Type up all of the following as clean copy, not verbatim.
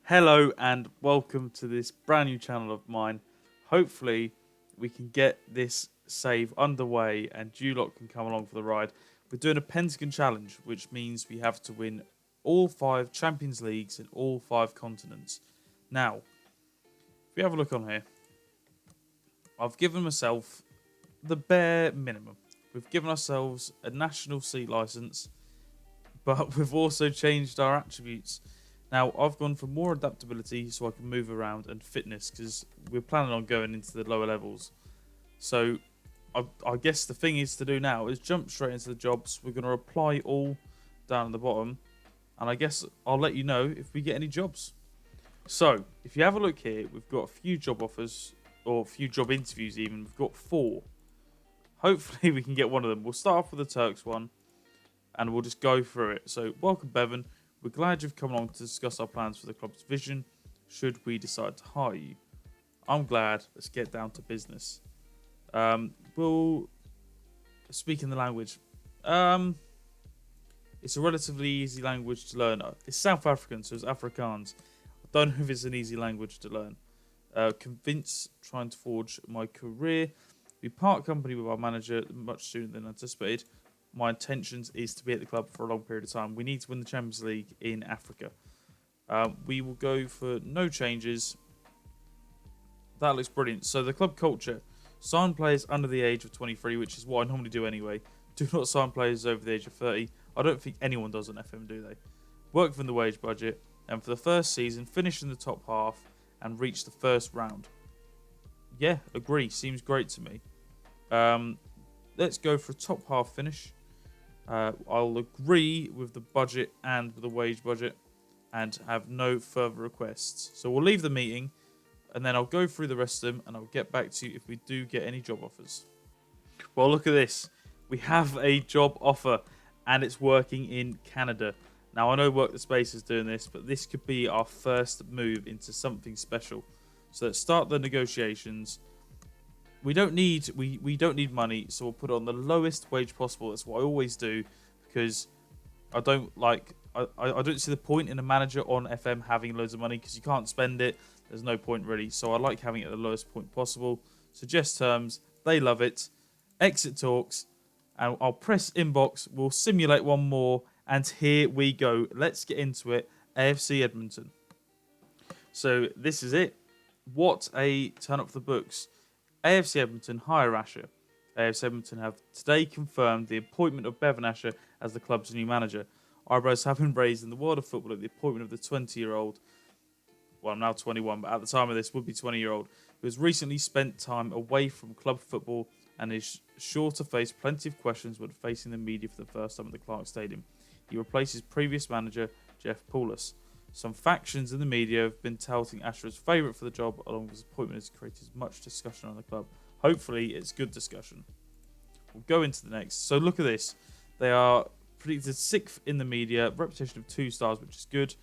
Hello and welcome to this brand new channel of mine. Hopefully we can get this save underway and you lot can come along for the ride. We're doing a Pentagon challenge, which means we have to win all 5 Champions Leagues in all 5 continents. Now, if we have a look on here, I've given myself the bare minimum. We've given ourselves a national sea license, but we've also changed our attributes. Now, I've gone for more adaptability so I can move around and fitness because we're planning on going into the lower levels. So, I guess the thing is to do now is jump straight into the jobs. We're going to apply all down at the bottom. And I guess I'll let you know if we get any jobs. So, if you have a look here, we've got a few job offers, or a few job interviews even. We've got 4. Hopefully we can get one of them. We'll start off with the Turks one, and we'll just go through it. So, welcome Bevan. We're glad you've come along to discuss our plans for the club's vision, should we decide to hire you. I'm glad. Let's get down to business. We'll speak in the language. It's a relatively easy language to learn. It's South African, so it's Afrikaans. I don't know if it's an easy language to learn. Convince, trying to forge my career. We part company with our manager much sooner than anticipated. My intentions is to be at the club for a long period of time. We need to win the Champions League in Africa. We will go for no changes. That looks brilliant. So the club culture. Sign players under the age of 23, which is what I normally do anyway. Do not sign players over the age of 30. I don't think anyone does on FM, do they? Work within the wage budget. And for the first season, finish in the top half and reach the first round. Yeah, agree. Seems great to me. Let's go for a top half finish. I'll agree with the budget and with the wage budget and have no further requests. So we'll leave the meeting and then I'll go through the rest of them and I'll get back to you if we do get any job offers. Well, look at this. We have a job offer and it's working in Canada. Now, I know Work the Space is doing this, but this could be our first move into something special. So let's start the negotiations. We don't need money, so we'll put it on the lowest wage possible. That's what I always do because I don't see the point in a manager on FM having loads of money because you can't spend it. There's no point really. So I like having it at the lowest point possible. Suggest terms. They love it. Exit talks. And I'll press inbox. We'll simulate one more. And here we go. Let's get into it. AFC Edmonton. So this is it. What a turn up for the books. AFC Edmonton hire Asher. AFC Edmonton have today confirmed the appointment of Bevan Asher as the club's new manager. Eyebrows have been raised in the world of football at the appointment of the 20-year-old, well, I'm now 21, but at the time of this would be 20-year-old, who has recently spent time away from club football and is sure to face plenty of questions when facing the media for the first time at the Clark Stadium. He replaces previous manager Jeff Poulos. Some factions in the media have been touting Asher as favourite for the job, along with his appointment has created much discussion on the club. Hopefully, it's good discussion. We'll go into the next. So look at this. They are predicted 6th in the media, reputation of 2 stars, which is good.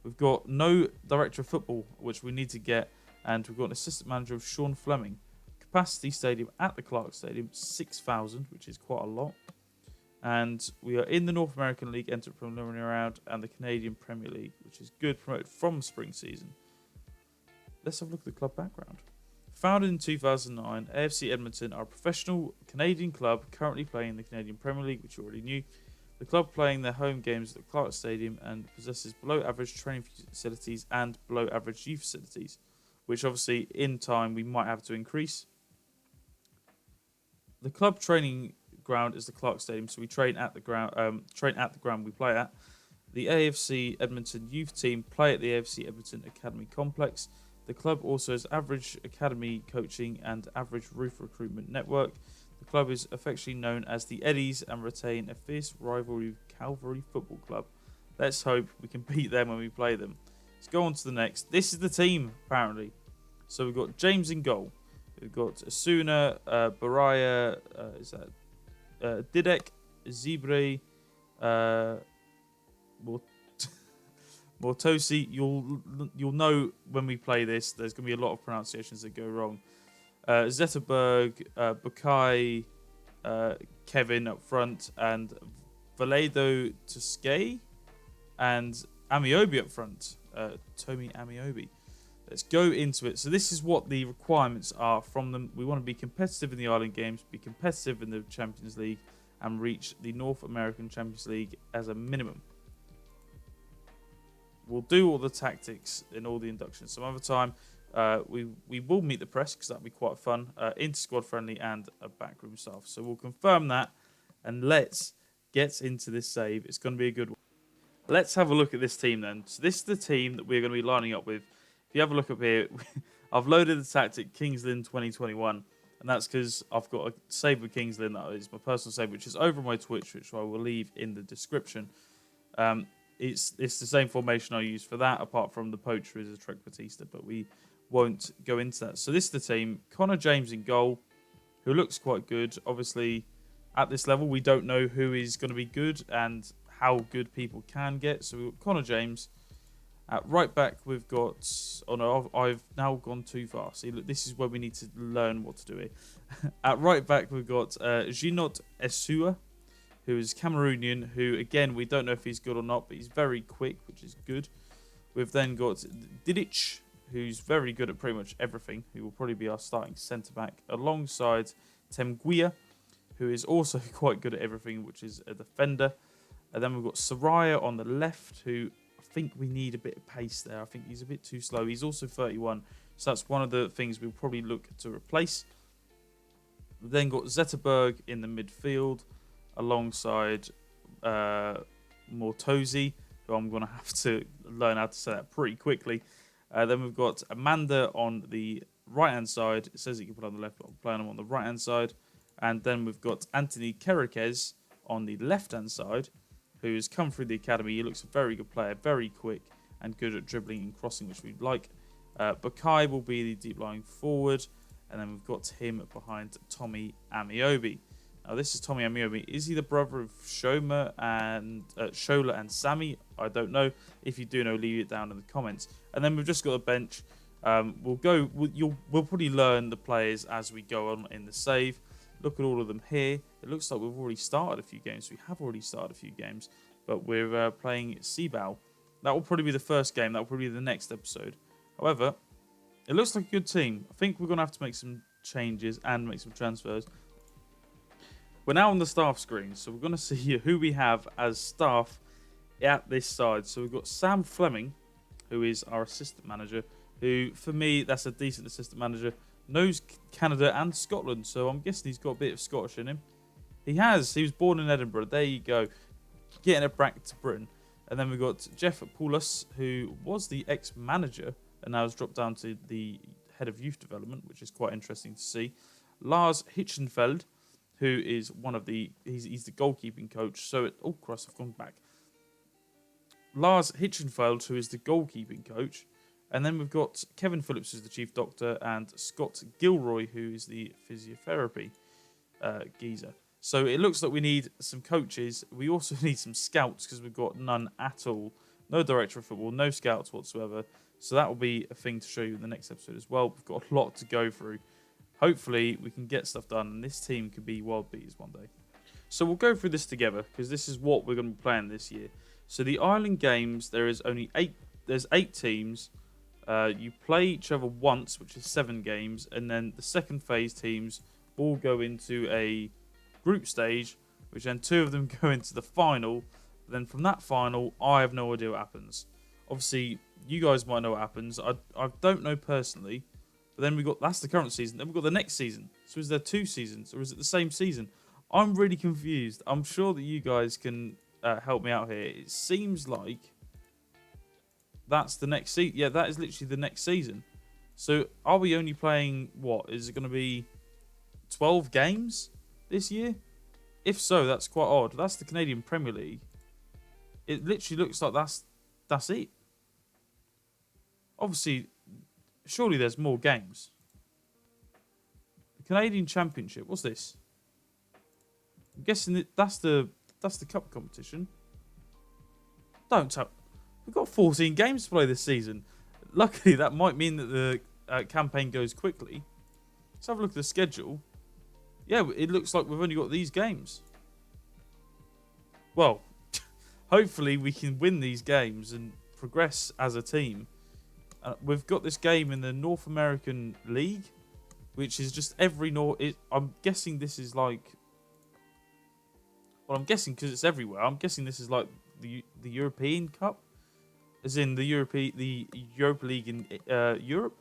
We've got no director of football, which we need to get, and we've got an assistant manager of Sean Fleming. Capacity stadium at the Clark Stadium, 6,000, which is quite a lot. And we are in the North American League, entered preliminary round, and the Canadian Premier League, which is good, promoted from spring season. Let's have a look at the club background. Founded in 2009, AFC Edmonton are a professional Canadian club currently playing in the Canadian Premier League, which you already knew. The club playing their home games at the Clark Stadium and possesses below average training facilities and below average youth facilities, which obviously in time we might have to increase. The club training ground is the Clark Stadium, so we train at the ground we play at. The AFC Edmonton youth team play at the AFC Edmonton Academy Complex. The club also has average academy coaching and average roof recruitment network. The club is affectionately known as the Eddies and retain a fierce rivalry with Calvary Football Club. Let's hope we can beat them when we play them. Let's go on to the next. This is the team, apparently. So we've got James in goal. We've got Asuna, Baraya, Didek, Zibre, Mortosi. You'll know when we play this. There's going to be a lot of pronunciations that go wrong. Zetterberg, Bukai, Kevin up front, and Valedo Tusquet and Amiobi up front. Tomi Amiobi. Let's go into it. So this is what the requirements are from them. We want to be competitive in the Island Games, be competitive in the Champions League, and reach the North American Champions League as a minimum. We'll do all the tactics in all the inductions. Some other time, we will meet the press because that'll be quite fun. Inter-squad friendly and a backroom staff. So we'll confirm that, and let's get into this save. It's going to be a good one. Let's have a look at this team then. So this is the team that we're going to be lining up with. If you have a look up here, I've loaded the tactic Kings Lynn 2021, and that's because I've got a save with Kings Lynn. That is my personal save, which is over my Twitch, which I will leave in the description. It's the same formation I use for that, apart from the poacher is a Trek Batista, but we won't go into that. So this is the team. Connor James in goal, who looks quite good. Obviously, at this level, we don't know who is going to be good and how good people can get. So we've got Connor James. At right back, we've got... Oh no, I've now gone too far. See, look, this is where we need to learn what to do here. At right back, we've got Ginot Esua, who is Cameroonian, who, again, we don't know if he's good or not, but he's very quick, which is good. We've then got Didic, who's very good at pretty much everything, who will probably be our starting centre-back, alongside Temguia, who is also quite good at everything, which is a defender. And then we've got Soraya on the left, who I think we need a bit of pace there. I think he's a bit too slow. He's also 31, so that's one of the things we'll probably look to replace. We've then got Zetterberg in the midfield, alongside Mortosi, who I'm going to have to learn how to say that pretty quickly. Then we've got Amanda on the right-hand side. It says you can put on the left, but I'm playing him on the right-hand side. And then we've got Anthony Kerekes on the left-hand side, who has come through the academy. He looks a very good player, very quick and good at dribbling and crossing, which we'd like. Bakai will be the deep-lying forward. And then we've got him behind Tomi Amiobi. Now, this is Tomi Amiobi. Is he the brother of Shola and Sammy? I don't know. If you do know, leave it down in the comments. And then we've just got a bench. We'll probably learn the players as we go on in the save. Look at all of them here. It looks like we've already started a few games. We have already started a few games, but we're playing Seabao. That will probably be the first game. That will probably be the next episode. However, it looks like a good team. I think we're going to have to make some changes and make some transfers. We're now on the staff screen, so we're going to see who we have as staff at this side. So we've got Sam Fleming, who is our assistant manager, who, for me, that's a decent assistant manager. Knows Canada and Scotland, so I'm guessing he's got a bit of Scottish in him. He has. He was born in Edinburgh. There you go. Getting it back to Britain. And then we've got Jeff Poulos, who was the ex-manager and now has dropped down to the head of youth development, which is quite interesting to see. Lars Hitchenfeld, who is one of the... He's the goalkeeping coach. So, oh, Christ, I've gone back. Lars Hitchenfeld, who is the goalkeeping coach. And then we've got Kevin Phillips, who's the chief doctor, and Scott Gilroy, who is the physiotherapy geezer. So it looks like we need some coaches. We also need some scouts because we've got none at all. No director of football, no scouts whatsoever. So that will be a thing to show you in the next episode as well. We've got a lot to go through. Hopefully we can get stuff done, and this team could be world beaters one day. So we'll go through this together because this is what we're going to be playing this year. So the Island Games, there's 8 teams. You play each other once, which is 7 games, and then the second phase teams all go into a group stage, which then 2 of them go into the final. Then from that final, I have no idea what happens. Obviously, you guys might know what happens. I don't know personally, but then that's the current season. Then we've got the next season. So is there 2 seasons, or is it the same season? I'm really confused. I'm sure that you guys can help me out here. It seems like that's the next season. Yeah, that is literally the next season. So are we only playing, what? Is it going to be 12 games this year? If so, that's quite odd. That's the Canadian Premier League. It literally looks like that's it. Obviously, surely there's more games. The Canadian Championship. What's this? I'm guessing that's the cup competition. Don't tell. We've got 14 games to play this season. Luckily, that might mean that the campaign goes quickly. Let's have a look at the schedule. Yeah, it looks like we've only got these games. Well, hopefully we can win these games and progress as a team. We've got this game in the North American League, which is just every I'm guessing this is like. Well, I'm guessing because it's everywhere. I'm guessing this is like the European Cup, as in the Europa League in Europe.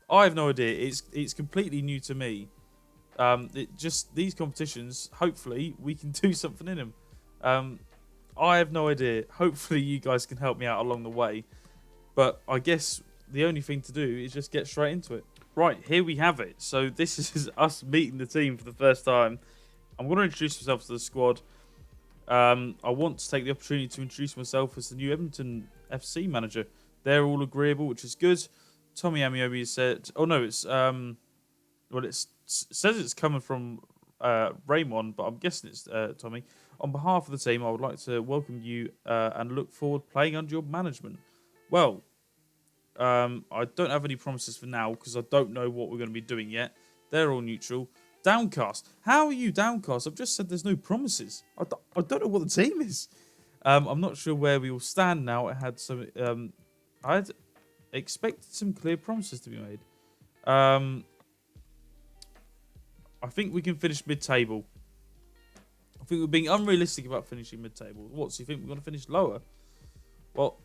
I have no idea. It's completely new to me. These competitions. Hopefully, we can do something in them. I have no idea. Hopefully, you guys can help me out along the way. But I guess the only thing to do is just get straight into it. Right, here we have it. So this is us meeting the team for the first time. I'm going to introduce myself to the squad. I want to take the opportunity to introduce myself as the new Edmonton FC manager. They're all agreeable, which is good. Tommy Amiobi said, "Oh no, it's it says it's coming from Raymond, but I'm guessing it's Tommy. On behalf of the team, I would like to welcome you and look forward to playing under your management." Well, I don't have any promises for now because I don't know what we're going to be doing yet. They're all neutral. Downcast. How are you downcast? I've just said there's no promises. I don't know what the team is. I'm not sure where we all stand now. I had expected some clear promises to be made. I think we can finish mid-table. I think we're being unrealistic about finishing mid-table. What, so you think we're going to finish lower? Well,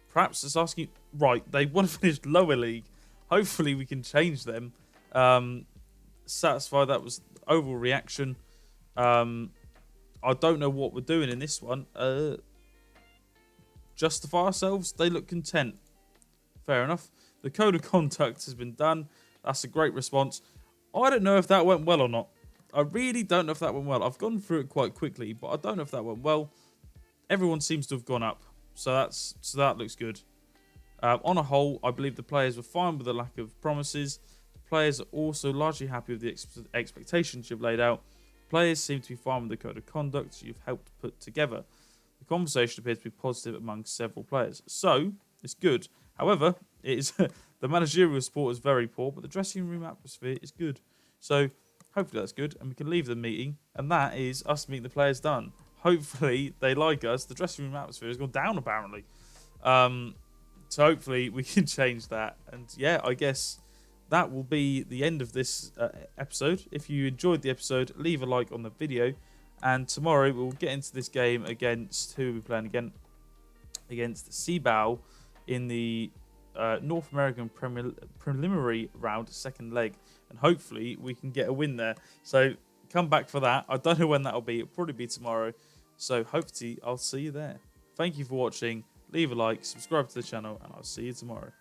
perhaps it's asking... Right, they want to finish lower league. Hopefully we can change them. Satisfied that was overall reaction. I don't know what we're doing in this one. Justify ourselves. They look content. Fair enough. The code of conduct has been done. That's a great response. I don't know if that went well or not. I really don't know if that went well. I've gone through it quite quickly, but I don't know if that went well. Everyone seems to have gone up, so that looks good. On a whole, I believe the players were fine with the lack of promises. The players are also largely happy with the expectations you've laid out. Players seem to be fine with the code of conduct you've helped put together. The conversation appears to be positive among several players, so it's good. However, it is the managerial support is very poor, but the dressing room atmosphere is good. So hopefully that's good, and we can leave the meeting, and that is us meeting the players done. Hopefully they like us. The dressing room atmosphere has gone down apparently. So hopefully we can change that. And yeah, I guess that will be the end of this episode. If you enjoyed the episode, leave a like on the video. And tomorrow we'll get into this game against, who are we playing again? Against Seabao in the North American preliminary round, second leg. And hopefully we can get a win there. So come back for that. I don't know when that'll be. It'll probably be tomorrow. So hopefully I'll see you there. Thank you for watching. Leave a like, subscribe to the channel, and I'll see you tomorrow.